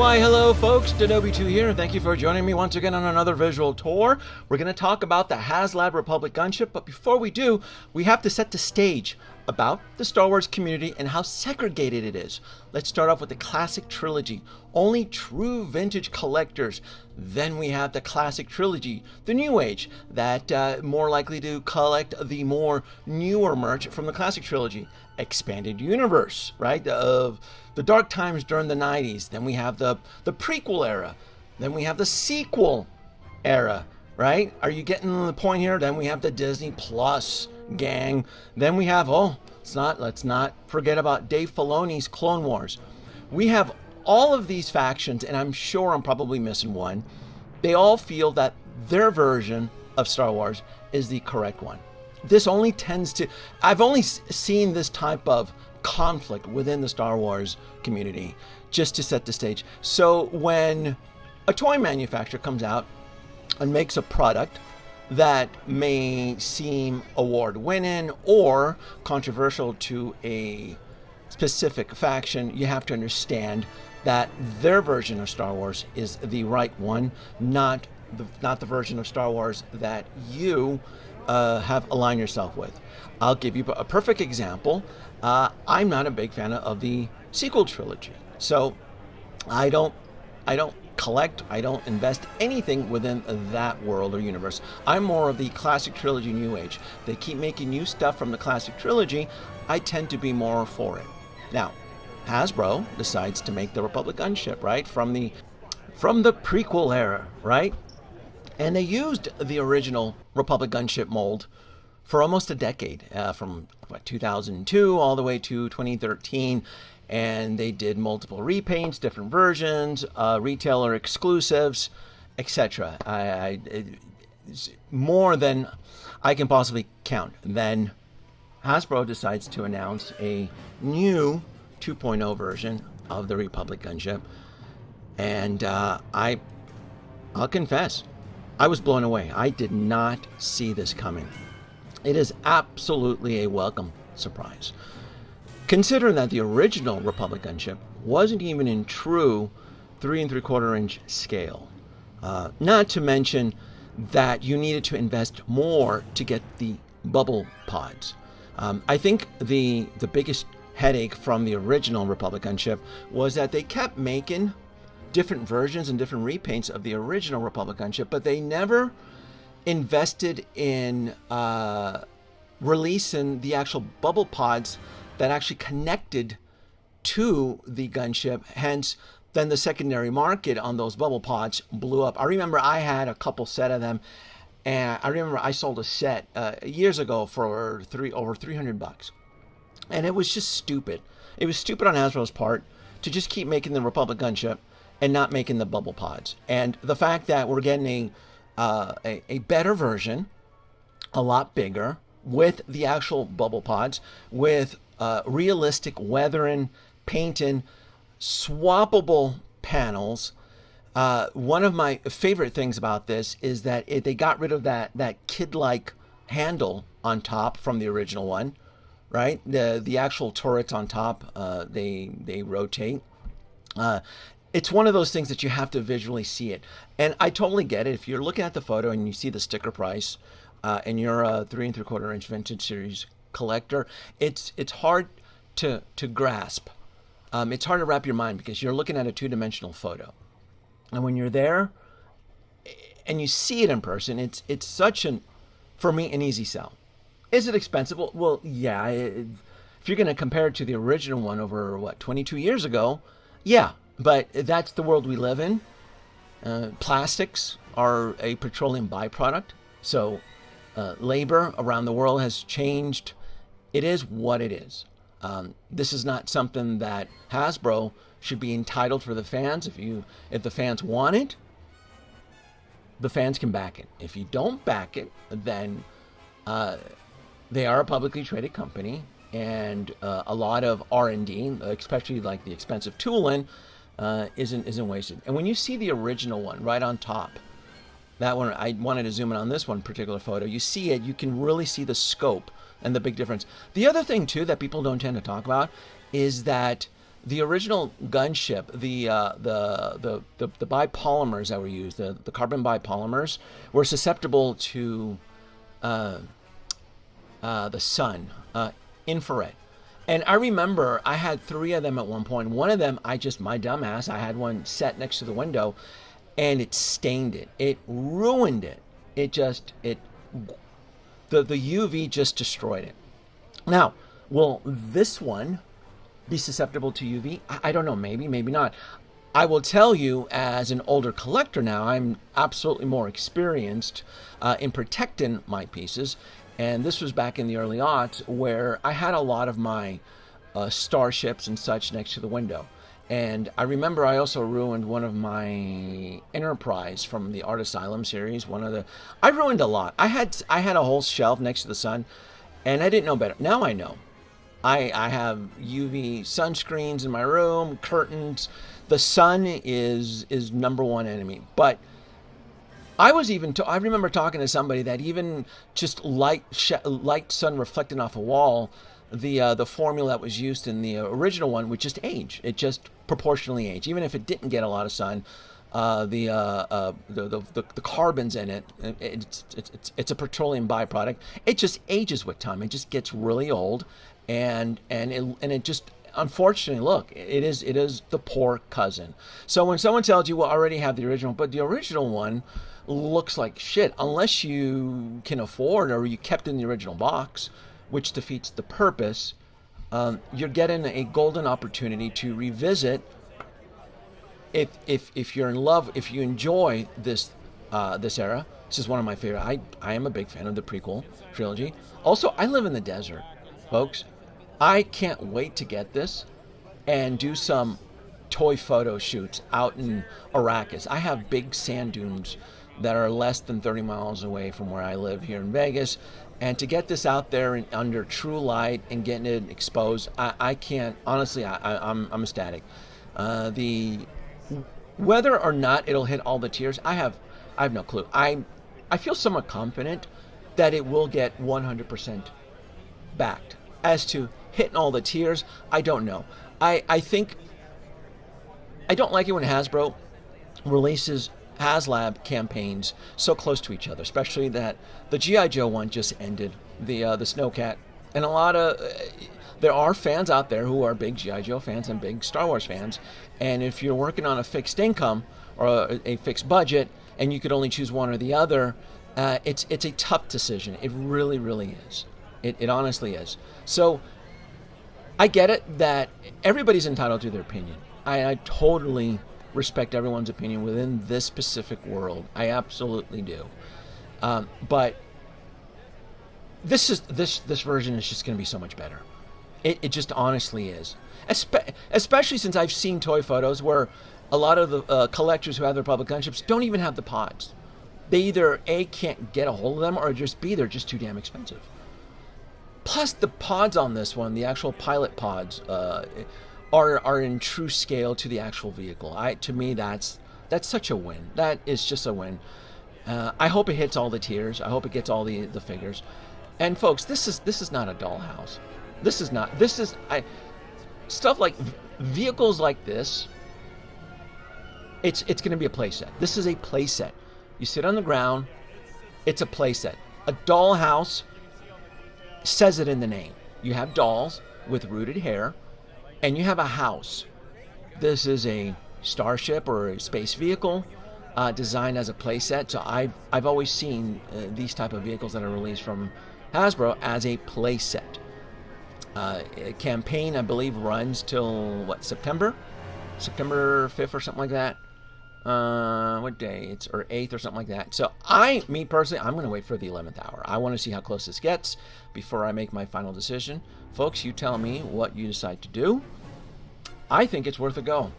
Why, hello folks, Denobi2 here, and thank you for joining me once again on another visual tour. We're going to talk about the Haslab Republic gunship, but before we do, we have to set the stage about the Star Wars community and how segregated it is. Let's start off with the classic trilogy, only true vintage collectors. Then we have the classic trilogy, the new age, that more likely to collect the more newer merch from the classic trilogy. Expanded universe, right, of the dark times during the 90s. Then we have the prequel era. Then we have the sequel era, right? Are you getting the point here? Then we have the Disney Plus gang. Then we have, let's not forget about Dave Filoni's Clone Wars. We have all of these factions, and I'm sure I'm probably missing one. They all feel that their version of Star Wars is the correct one. This only tends to, I've only seen this type of conflict within the Star Wars community, just to set the stage. So when a toy manufacturer comes out and makes a product that may seem award-winning or controversial to a specific faction, you have to understand that their version of Star Wars is the right one, not the version of Star Wars that you have aligned yourself with. I'll give you a perfect example. I'm not a big fan of the sequel trilogy, so I don't collect, I don't invest anything within that world or universe. I'm more of the classic trilogy new age. They keep making new stuff from the classic trilogy. I tend to be more for it. Now, Hasbro decides to make the Republic gunship, right, from the prequel era, right? And they used the original Republic gunship mold for almost a decade, from 2002 all the way to 2013. And they did multiple repaints, different versions, retailer exclusives, etc. More than I can possibly count. Then Hasbro decides to announce a new 2.0 version of the Republic gunship. And I'll confess, I was blown away. I did not see this coming. It is absolutely a welcome surprise. Considering that the original Republic gunship wasn't even in true 3 3/4 inch scale. Not to mention that you needed to invest more to get the bubble pods. I think the biggest headache from the original Republic gunship was that they kept making different versions and different repaints of the original Republic gunship, but they never invested in releasing the actual bubble pods that actually connected to the gunship. Hence, then the secondary market on those bubble pods blew up. I remember I had a couple set of them, and I remember I sold a set years ago for over $300, and it was just stupid. It was stupid on Hasbro's part to just keep making the Republic gunship and not making the bubble pods. And the fact that we're getting a better version, a lot bigger, with the actual bubble pods, with realistic weathering, painting, swappable panels. One of my favorite things about this is that they got rid of that kid-like handle on top from the original one, right? The actual turrets on top, they rotate. It's one of those things that you have to visually see it. And I totally get it. If you're looking at the photo and you see the sticker price, and you're a 3 3/4 inch vintage series collector, it's hard to grasp. It's hard to wrap your mind because you're looking at a two-dimensional photo. And when you're there and you see it in person, it's such for me, an easy sell. Is it expensive? Well, yeah. If you're going to compare it to the original one over, 22 years ago, yeah. But that's the world we live in. Plastics are a petroleum byproduct. So labor around the world has changed. It is what it is. This is not something that Hasbro should be entitled for the fans. If the fans want it, the fans can back it. If you don't back it, then they are a publicly traded company, and a lot of R&D, especially like the expensive tooling, isn't wasted. And when you see the original one right on top, that one, I wanted to zoom in on this one particular photo. You see it, you can really see the scope and the big difference. The other thing too that people don't tend to talk about is that the original gunship, the bipolymers that were used, the carbon bipolymers, were susceptible to the sun, infrared. And I remember I had 3 of them at one point. One of them, my dumbass, I had one set next to the window, and it stained it. It ruined it. The UV just destroyed it. Now, will this one be susceptible to UV? I don't know. Maybe, maybe not. I will tell you, as an older collector now, I'm absolutely more experienced in protecting my pieces. And this was back in the early aughts, where I had a lot of my starships and such next to the window. And I remember I also ruined one of my Enterprise from the Art Asylum series. I ruined a lot. I had a whole shelf next to the sun, and I didn't know better. Now I know. I have UV sunscreens in my room, curtains. The sun is number one enemy. But I remember talking to somebody that even just light sun reflecting off a wall, the formula that was used in the original one would just age. It just proportionally age, even if it didn't get a lot of sun. The carbons in it, it's a petroleum byproduct. It just ages with time. It just gets really old, and it just, unfortunately, look, it is the poor cousin. So when someone tells you, well, I already have the original, but the original one looks like shit, unless you can afford, or you kept in the original box, which defeats the purpose. You're getting a golden opportunity to revisit. If you're in love, if you enjoy this era, this is one of my favorite. I am a big fan of the prequel trilogy. Also, I live in the desert, folks. I can't wait to get this and do some toy photo shoots out in Arrakis. I have big sand dunes that are less than 30 miles away from where I live here in Vegas. And to get this out there under true light and getting it exposed, I can't, honestly, I'm ecstatic. Whether or not it'll hit all the tiers, I have no clue. I feel somewhat confident that it will get 100% backed. As to hitting all the tiers, I don't know. I think, I don't like it when Hasbro releases Haslab campaigns so close to each other, especially that the G.I. Joe one just ended, the Snowcat, and there are fans out there who are big G.I. Joe fans and big Star Wars fans, and if you're working on a fixed income or a fixed budget and you could only choose one or the other, it's a tough decision. It really, really is. It honestly is. So I get it that everybody's entitled to their opinion. I totally respect everyone's opinion within this specific world. I absolutely do. But this version is just going to be so much better. It just honestly is. Especially since I've seen toy photos where a lot of the collectors who have their public gunships don't even have the pods. They either A, can't get a hold of them, or just B, they're just too damn expensive. Plus the pods on this one, the actual pilot pods, are in true scale to the actual vehicle. To me, that's such a win. That is just a win. I hope it hits all the tiers. I hope it gets all the figures. And folks, this is not a dollhouse. This is stuff like vehicles like this. It's going to be a playset. This is a playset. You sit on the ground. It's a playset. A dollhouse says it in the name. You have dolls with rooted hair, and you have a house. This is a starship or a space vehicle designed as a playset. So I've always seen these type of vehicles that are released from Hasbro as a playset. A campaign, I believe, runs till September 5th or something like that. What day? Or 8th or something like that. So me personally, I'm going to wait for the 11th hour. I want to see how close this gets before I make my final decision. Folks, you tell me what you decide to do. I think it's worth a go.